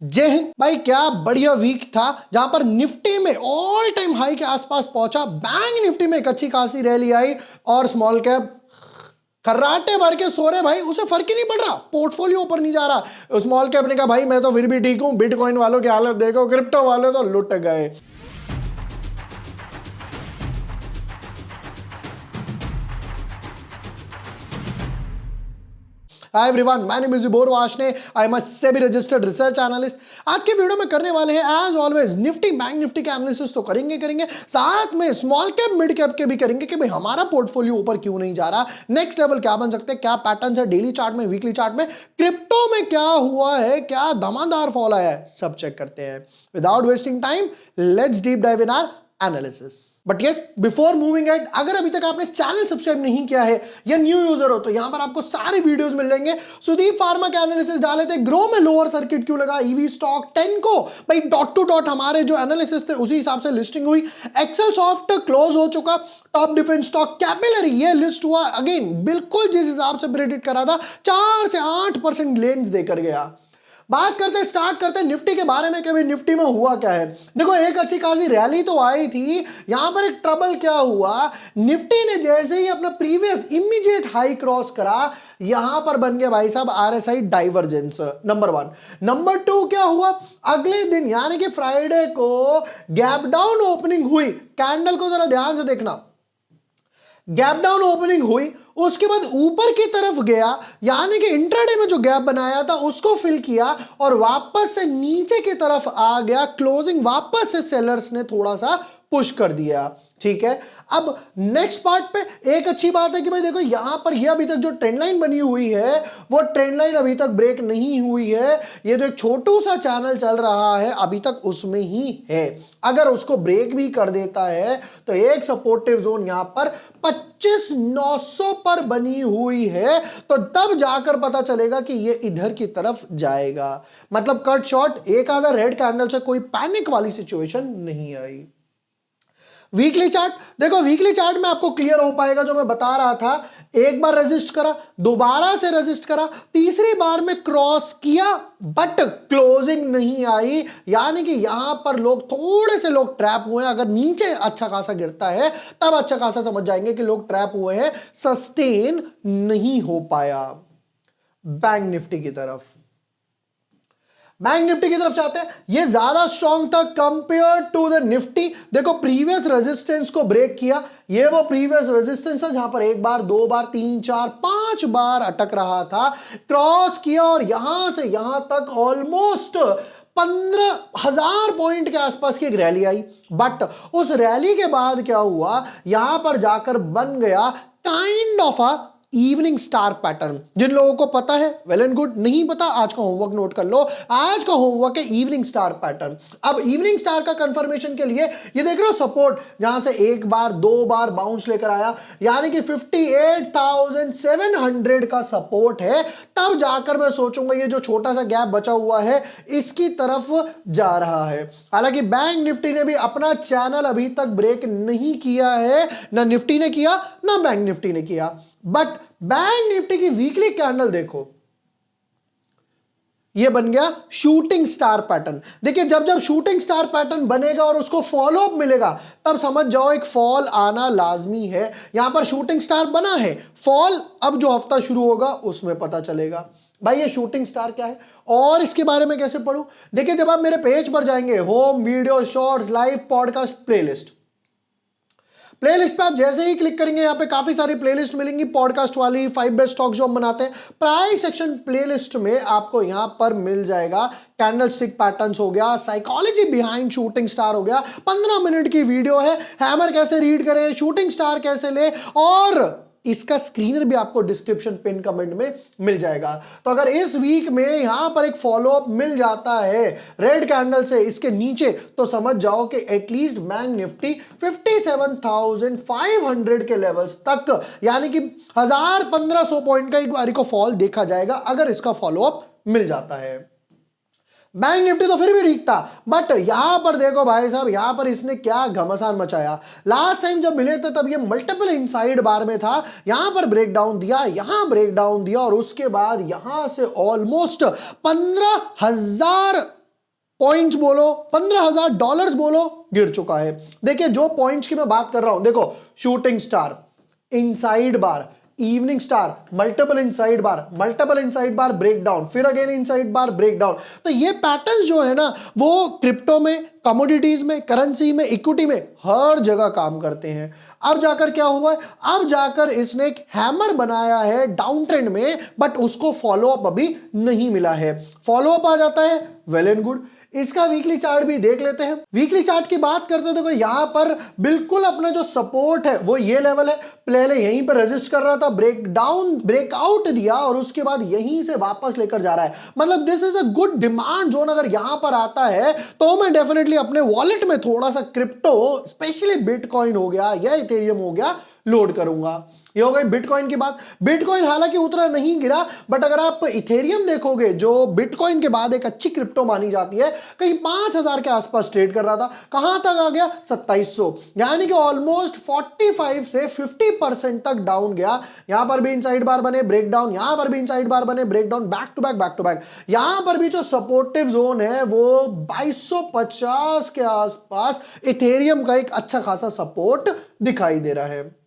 जय हिंद भाई। क्या बढ़िया वीक था जहां पर निफ्टी में ऑल टाइम हाई के आसपास पहुंचा। बैंक निफ्टी में एक अच्छी खासी रैली आई और स्मॉल कैप खर्राटे भर के सो रहे भाई, उसे फर्क ही नहीं पड़ रहा, पोर्टफोलियो ऊपर नहीं जा रहा। स्मॉल कैप ने कहा भाई मैं तो फिर भी ठीक हूं, बिटकॉइन वालों की हालत देखो, क्रिप्टो वाले तो लुट गए। Hi everyone, my name is Bor Washne, I am a SEBI registered research analyst. आज के वीडियो में करने वाले हैं as always Nifty bank Nifty के एनालिसिस तो करेंगे, साथ में स्मॉल कैप मिड कैप के भी करेंगे कि भाई हमारा पोर्टफोलियो ऊपर क्यों नहीं जा रहा, नेक्स्ट लेवल क्या बन सकते हैं, क्या पैटर्न्स है डेली चार्ट में, वीकली चार्ट में, क्रिप्टो में क्या हुआ है, क्या धमाकेदार फॉल आया है, सब चेक करते हैं। Without wasting time let's deep dive in our analysis. But yes, before moving at, अगर अभी तक आपने चैनल सब्सक्राइब नहीं किया है या न्यू यूजर हो तो यहां पर आपको सारे वीडियोस मिल जाएंगे। सुदीप फार्मा के एनालिसिस डाले थे, ग्रो में लोअर सर्किट क्यों लगा, ईवी स्टॉक 10 को भाई डॉट टू डॉट हमारे जो एनालिसिस थे उसी हिसाब से लिस्टिंग हुई। एक्सेल सॉफ्ट क्लोज हो चुका, टॉप डिफेंस स्टॉक कैपिलरी ये लिस्ट हुआ अगेन बिल्कुल जिस हिसाब से प्रेडिक्ट करा था, 4 से 8% गेन्स देकर गया। बात करते स्टार्ट करते निफ्टी के बारे में कि भाई निफ्टी में हुआ क्या है। देखो एक अच्छी खासी रैली तो आई थी, यहां पर एक ट्रबल क्या हुआ, निफ्टी ने जैसे ही अपना प्रीवियस इमीडिएट हाई क्रॉस करा, यहां पर बन गया भाई साहब आरएसआई डाइवर्जेंस, नंबर 1। नंबर 2 क्या हुआ, अगले दिन यानी कि फ्राइडे को गैप डाउन ओपनिंग हुई। कैंडल को जरा ध्यान से देखना, गैप डाउन ओपनिंग हुई, उसके बाद ऊपर की तरफ गया, यानी कि इंट्राडे में जो गैप बनाया था उसको फिल किया और वापस से नीचे की तरफ आ गया। क्लोजिंग वापस से सेलर्स ने थोड़ा सा पुश कर दिया, ठीक है। अब नेक्स्ट पार्ट पे एक अच्छी बात है कि भाई देखो यहां पर ये अभी तक जो ट्रेंड लाइन बनी हुई है वो ट्रेंड लाइन अभी तक ब्रेक नहीं हुई है। ये जो एक छोटू सा चैनल चल रहा है अभी तक उसमें ही है, अगर उसको ब्रेक भी कर देता है तो एक सपोर्टिव जोन यहां पर 25,900 पर बनी हुई है, तो तब जाकर पता चलेगा कि ये इधर की तरफ जाएगा। मतलब कट शॉर्ट एक आधा रेड कैंडल से कोई पैनिक वाली सिचुएशन नहीं आई। वीकली चार्ट देखो, वीकली चार्ट में आपको क्लियर हो पाएगा जो मैं बता रहा था। एक बार रेजिस्ट करा, दोबारा से रेजिस्ट करा, तीसरी बार में क्रॉस किया बट क्लोजिंग नहीं आई, यानी कि यहां पर लोग थोड़े से लोग ट्रैप हुए हैं। अगर नीचे अच्छा खासा गिरता है तब अच्छा खासा समझ जाएंगे कि लोग ट्रैप हुए हैं, सस्टेन नहीं हो पाया। बैंक निफ्टी की तरफ, बैंक निफ्टी की तरफ चाहते हैं, ये ज्यादा स्ट्रॉन्ग था कंपेयर टू द निफ्टी। देखो प्रीवियस रेजिस्टेंस को ब्रेक किया, ये वो प्रीवियस रेजिस्टेंस है जहां पर एक बार, दो बार, 3, 4, 5 बार अटक रहा था, क्रॉस किया और यहां से यहां तक ऑलमोस्ट 15,000 पॉइंट के आसपास की एक रैली आई। बट उस रैली के बाद क्या हुआ, यहां पर जाकर बन गया kind of a evening star pattern. जिन लोगों को पता है वेल एंड गुड, नहीं पता आज का होमवर्क नोट कर लो। आज का होमवर्क है इवनिंग स्टार पैटर्न। अब इवनिंग स्टार का कंफर्मेशन के लिए ये देख रहे हो सपोर्ट, जहां से एक बार, दो बार बाउंस लेकर आया, यानी कि 58,700 का सपोर्ट है। तब जाकर मैं सोचूंगा ये जो छोटा सा गैप बचा हुआ है इसकी तरफ जा रहा है। हालांकि बैंक निफ्टी ने भी अपना चैनल अभी तक ब्रेक नहीं किया है, ना निफ्टी ने किया ना बैंक निफ्टी ने किया। बट बैंक निफ्टी की वीकली कैंडल देखो, ये बन गया शूटिंग स्टार पैटर्न। देखिए जब जब शूटिंग स्टार पैटर्न बनेगा और उसको फॉलो अप मिलेगा तब समझ जाओ एक फॉल आना लाजमी है। यहां पर शूटिंग स्टार बना है, फॉल अब जो हफ्ता शुरू होगा उसमें पता चलेगा भाई ये शूटिंग स्टार क्या है और इसके बारे में कैसे पढ़ूं। देखिए जब आप मेरे पेज पर जाएंगे, home, video, shorts, live, podcast, playlist पे आप जैसे ही क्लिक करेंगे यहां पे काफी सारी प्लेलिस्ट मिलेंगी पॉडकास्ट वाली, 5 बेस्ट स्टॉक्स जो हम बनाते हैं। प्राइस सेक्शन प्लेलिस्ट में आपको यहां पर मिल जाएगा कैंडल स्टिक पैटर्न्स हो गया, साइकोलॉजी बिहाइंड शूटिंग स्टार हो गया, 15 मिनट की वीडियो है, हैमर कैसे रीड करें, शूटिंग स्टार कैसे ले, और इसका स्क्रीनर भी आपको डिस्क्रिप्शन पिन कमेंट में मिल जाएगा। तो अगर इस वीक में यहां पर एक फॉलोअप मिल जाता है रेड कैंडल से इसके नीचे, तो समझ जाओ कि एटलीस्ट बैंक निफ्टी 57,500 के लेवल्स तक, यानी कि 1,000-1,500 पॉइंट का एक बारी को फॉल देखा जाएगा अगर इसका फॉलोअप मिल जाता है। बैंक निफ्टी तो फिर भी ठीक था, बट यहां पर देखो भाई साहब, यहां पर इसने क्या घमासान मचाया। लास्ट टाइम जब मिले थे तब ये मल्टीपल इनसाइड बार में था, यहां पर ब्रेकडाउन दिया, यहां ब्रेकडाउन दिया और उसके बाद यहां से ऑलमोस्ट 15,000 पॉइंट्स बोलो, $15,000 बोलो, गिर चुका है। देखिए जो पॉइंट्स की मैं बात कर रहा हूं, देखो शूटिंग स्टार, इनसाइड बार, इवनिंग स्टार, मल्टीपल इनसाइड बार ब्रेकडाउन, फिर अगेन इनसाइड बार ब्रेकडाउन। तो ये पैटर्न्स जो है ना वो क्रिप्टो में, कमोडिटीज में, करेंसी में, इक्विटी में हर जगह काम करते हैं। अब जाकर क्या हुआ है, अब जाकर इसने एक हैमर बनाया है डाउन ट्रेंड में, बट उसको फॉलो अप अभी नहीं मिला है। फॉलो अप आ जाता है, वेल एंड गुड। इसका वीकली चार्ट भी देख लेते हैं। वीकली चार्ट की बात करते हैं, देखो यहां पर बिल्कुल अपना जो सपोर्ट है वो ये लेवल है, पहले यहीं पर रेजिस्ट कर रहा था, ब्रेकआउट दिया और उसके बाद यहीं से वापस लेकर जा रहा है। मतलब this is a good demand zone. अगर यहां पर आता है तो मैं डेफिनेटली अपने वॉलेट में थोड़ा सा क्रिप्टो, स्पेशली बिटकॉइन हो गया या इथेरियम हो गया, लोड करूंगा। ये हो गई बिटकॉइन की बात। बिटकॉइन हालांकि उतना नहीं गिरा, बट अगर आप इथेरियम देखोगे जो बिटकॉइन के बाद एक अच्छी क्रिप्टो मानी जाती है, कहीं 5,000 के आसपास ट्रेड कर रहा था, कहां तक आ गया, 2700, यानी कि ऑलमोस्ट 45 से 50% तक डाउन गया। यहां पर भी इनसाइड बार बने, ब्रेकडाउन, यहां पर भी इनसाइड बार बने, ब्रेकडाउन, बैक टू बैक। यहां पर भी जो सपोर्टिव जोन है वो 2250 के आसपास इथेरियम का एक अच्छा खासा सपोर्ट दिखाई दे रहा है।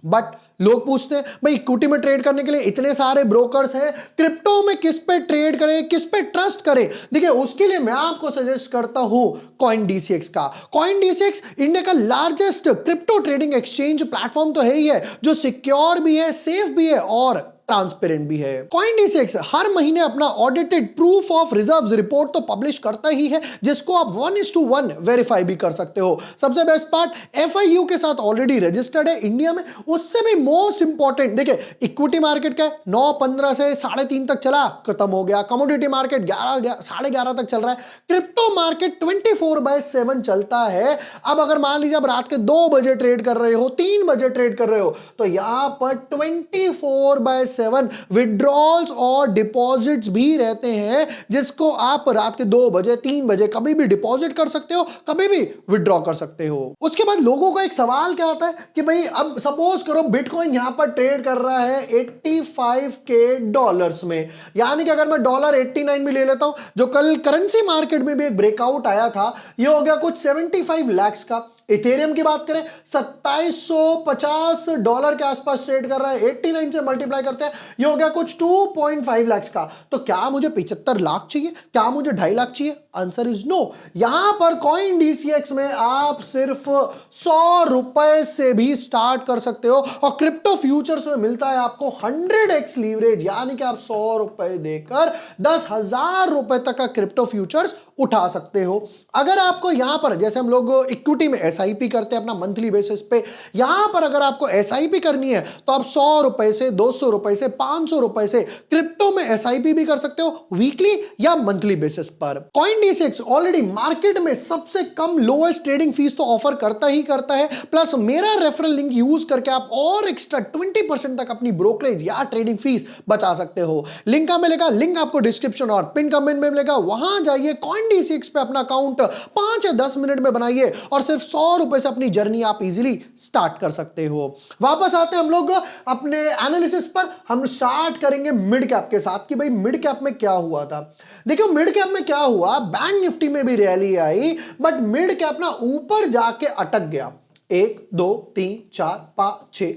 बट लोग पूछते हैं भाई इक्विटी में ट्रेड करने के लिए इतने सारे ब्रोकर्स हैं, क्रिप्टो में किस पे ट्रेड करें, किस पे ट्रस्ट करें। देखिए उसके लिए मैं आपको सजेस्ट करता हूं CoinDCX का। CoinDCX इंडिया का largest crypto trading exchange platform तो है ही है, जो सिक्योर भी है, सेफ भी है और ट्रांसपेरेंट भी है। CoinDCX हर महीने अपना audited proof of reserves report तो पब्लिश करता ही है, जिसको आप 1:1 वेरीफाई भी कर सकते हो। सबसे बेस्ट पार्ट, FIU के साथ ऑलरेडी रजिस्टर्ड है इंडिया में। उससे भी मोस्ट इंपॉर्टेंट, देखिए इक्विटी मार्केट का 9:15 से 3:30 तक चला, खत्म हो गया। कमोडिटी मार्केट 11 तक चल रहा है। क्रिप्टो मार्केट 24/7 चलता है। अब अगर मान लीजिए आप रात के 2 बजे ट्रेड कर रहे हो, 3 बजे ट्रेड कर रहे हो, तो यहां पर 24/7 विड्रॉल्स और डिपॉजिट्स भी रहते हैं, जिसको आप रात के 2 बजे 3 बजे कभी भी डिपॉजिट कर सकते हो, कभी भी विड्रॉ कर सकते हो। उसके बाद लोगों का एक सवाल क्या आता है कि भाई अब सपोज करो बिटकॉइन यहां पर ट्रेड कर रहा है $85K में, यानी कि अगर मैं $89 में ले लेता हूं, जो कल करेंसी मार्केट में भी एक ब्रेकआउट आया था, यह हो गया कुछ 75 लाख का। इथेरियम की बात करें $2750 के आसपास ट्रेड कर रहा है, 89 से मल्टीप्लाई करते हैं, ये हो गया कुछ 2.5 लाख का। तो क्या मुझे 75 लाख चाहिए, क्या मुझे 2.5 लाख चाहिए? Answer is no. यहां पर CoinDCX में आप सिर्फ ₹100 से भी स्टार्ट कर सकते हो और क्रिप्टो फ्यूचर्स में मिलता है आपको 100x लीवरेज, यानी कि आप ₹100 देकर ₹10,000 तक का क्रिप्टो फ्यूचर्स उठा सकते हो। अगर आपको यहां पर, जैसे हम लोग इक्विटी में SIP करते हैं अपना मंथली बेसिस पे, यहां पर अगर आपको SIP करनी है तो आप ₹100 से, ₹200 से, ₹500 से क्रिप्टो में SIP भी कर सकते हो, वीकली या मंथली बेसिस पर। CoinDCX ऑलरेडी मार्केट में सबसे कम लोएस्ट ट्रेडिंग फीस तो ऑफर करता ही करता है, प्लस मेरा रेफरल लिंक यूज करके आप और एक्स्ट्रा 20% तक अपनी ब्रोकरेज या ट्रेडिंग फीस बचा सकते हो। लिंक कहां मिलेगा? लिंक आपको डिस्क्रिप्शन और पिन कमेंट में मिलेगा। वहां जाइए, CoinDCX पे अपना अकाउंट 5 या 10 मिनट में बनाइए और सिर्फ ₹100 से अपनी जर्नी आप इजीली स्टार्ट कर सकते हो। वापस आते हैं हम लोग अपने एनालिसिस पर। हम स्टार्ट करेंगे मिड कैप के साथ कि भाई मिड कैप में क्या हुआ था। देखिए मिड कैप में क्या हुआ, बैंक निफ्टी में भी रैली आई, बट मिड कैप ना ऊपर जाके अटक गया। 1 2 3 4 5 6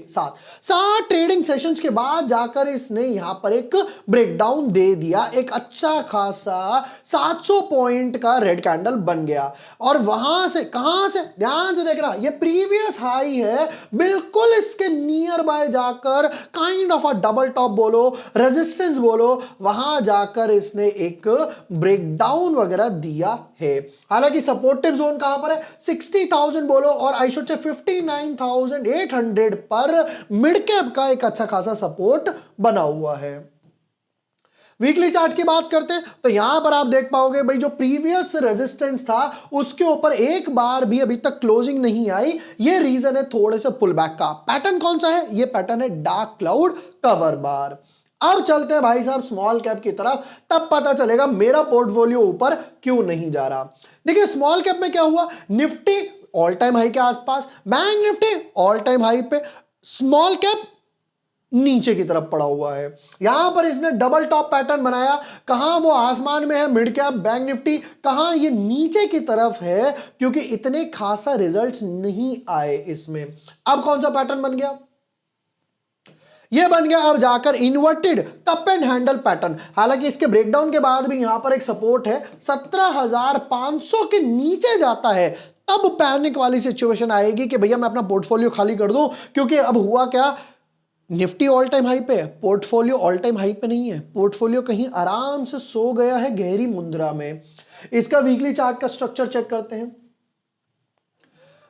7 ट्रेडिंग सेशंस के बाद जाकर इसने यहां पर एक ब्रेकडाउन दे दिया। एक अच्छा खासा 700 पॉइंट का रेड कैंडल बन गया और वहां से, कहां से, ध्यान से देखना, ये प्रीवियस हाई है, बिल्कुल इसके नियर बाय जाकर kind of a double top बोलो, रेजिस्टेंस बोलो, वहां जाकर इसने एक ब्रेकडाउन वगैरह दिया है। हालांकि सपोर्टिव जोन कहां पर है, 60,000 बोलो और आई शुड से 59,800 पर मिड कैप का एक अच्छा खासा सपोर्ट बना हुआ है। वीकली चार्ट की बात करते हैं तो यहां पर आप देख पाओगे भाई जो प्रीवियस रेजिस्टेंस था उसके ऊपर एक बार भी अभी तक क्लोजिंग नहीं आई। ये रीजन है थोड़े से पुल बैक का। पैटर्न कौन सा है? ये पैटर्न है डार्क क्लाउड कवर बार। अब चलते हैं भाई साहब स्मॉल कैप की तरफ, तब पता चलेगा मेरा पोर्टफोलियो ऊपर क्यों नहीं जा रहा। देखिए स्मॉल कैप में क्या हुआ, निफ्टी ऑल टाइम हाई के आसपास, bank Nifty all time high पे, स्मॉल कैप नीचे की तरफ पड़ा हुआ है। यहां पर इसने डबल टॉप पैटर्न बनाया, कहां वो आसमान में है मिड कैप बैंक निफ्टी, कहां ये नीचे की तरफ है, क्योंकि इतने खासा रिजल्ट्स नहीं आए इसमें। अब कौन सा पैटर्न बन गया? ये बन गया अब जाकर inverted cup and handle pattern. हालांकि इसके ब्रेकडाउन के बाद भी यहां पर एक सपोर्ट है, 17,500 के नीचे जाता है तब पैनिक वाली सिचुएशन आएगी कि भैया मैं अपना पोर्टफोलियो खाली कर दूं। क्योंकि अब हुआ क्या, निफ्टी ऑल टाइम हाई पे है, पोर्टफोलियो ऑल टाइम हाई पे नहीं है, पोर्टफोलियो कहीं आराम से सो गया है गहरी मुद्रा में। इसका वीकली चार्ट का स्ट्रक्चर चेक करते हैं।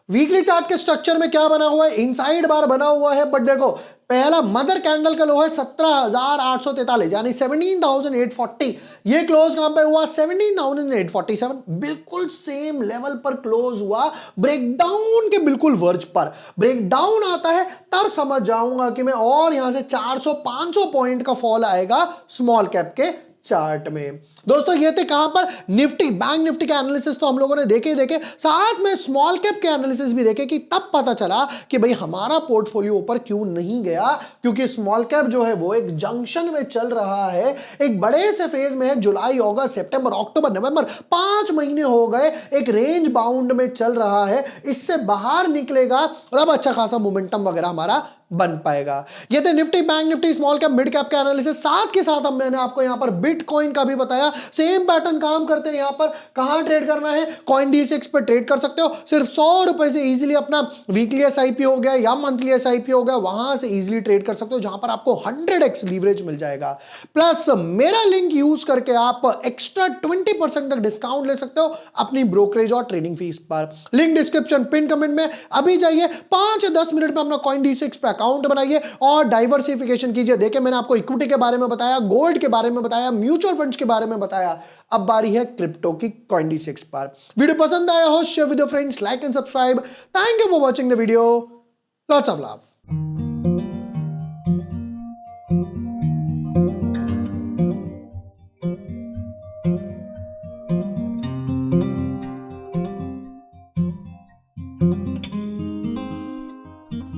वीकली चार्ट के स्ट्रक्चर में क्या बना हुआ है, इनसाइड बार बना हुआ है, बट देखो पहला मदर कैंडल का लो है 17,843 यानी 17,840। ये क्लोज कहां पे हुआ, 17,847, बिल्कुल सेम लेवल पर क्लोज हुआ, ब्रेकडाउन के बिल्कुल वर्ज पर। ब्रेकडाउन आता है तब समझ जाऊंगा कि मैं, और यहां से 400-500 पॉइंट का फॉल आएगा स्मॉल कैप के चार्ट में। दोस्तों ये थे कहां पर, निफ्टी बैंक निफ्टी के एनालिसिस तो हम लोगों ने देखे, साथ में स्मॉल कैप के एनालिसिस भी देखे, कि तब पता चला कि भाई हमारा पोर्टफोलियो ऊपर क्यों नहीं गया, क्योंकि स्मॉल कैप जो है वो एक जंक्शन में चल रहा है, एक बड़े से फेज में है। जुलाई, अगस्त, सितंबर, अक्टूबर, नवंबर 5 महीने हो गए, एक रेंज बाउंड में चल रहा है। इससे बाहर निकलेगा तब अच्छा खासा मोमेंटम वगैरह हमारा बन पाएगा। ये थे Nifty bank Nifty small cap mid cap का एनालिसिस। साथ के साथ अब मैंने आपको यहां पर बिटकॉइन का भी बताया, सेम पैटर्न काम करते हैं। यहां पर कहां ट्रेड करना है, कॉइन D6 पर ट्रेड कर सकते हो, सिर्फ 100 रुपए से इजीली अपना वीकली SIP हो गया या मंथली SIP हो गया, वहां से इजीली ट्रेड कर सकते हो, जहां पर आपको 100x लीवरेज मिल जाएगा। प्लस मेरा लिंक यूज करके आप एक्स्ट्रा 20% तक डिस्काउंट ले सकते हो अपनी ब्रोकरेज और ट्रेडिंग फीस पर। लिंक डिस्क्रिप्शन पिन कमेंट में। अभी जाइए 5 या 10 मिनट में अपना कॉइन D6 पे अकाउंट बनाइए और डाइवर्सिफिकेशन कीजिए। देखिए मैंने आपको इक्विटी के बारे में बताया, गोल्ड के बारे में बताया, म्यूचुअल फंड्स के बारे में बताया, अब बारी है क्रिप्टो की कॉइन D6 पर। वीडियो पसंद आया हो share with your friends, like and subscribe. Thank you for watching the video, lots of love.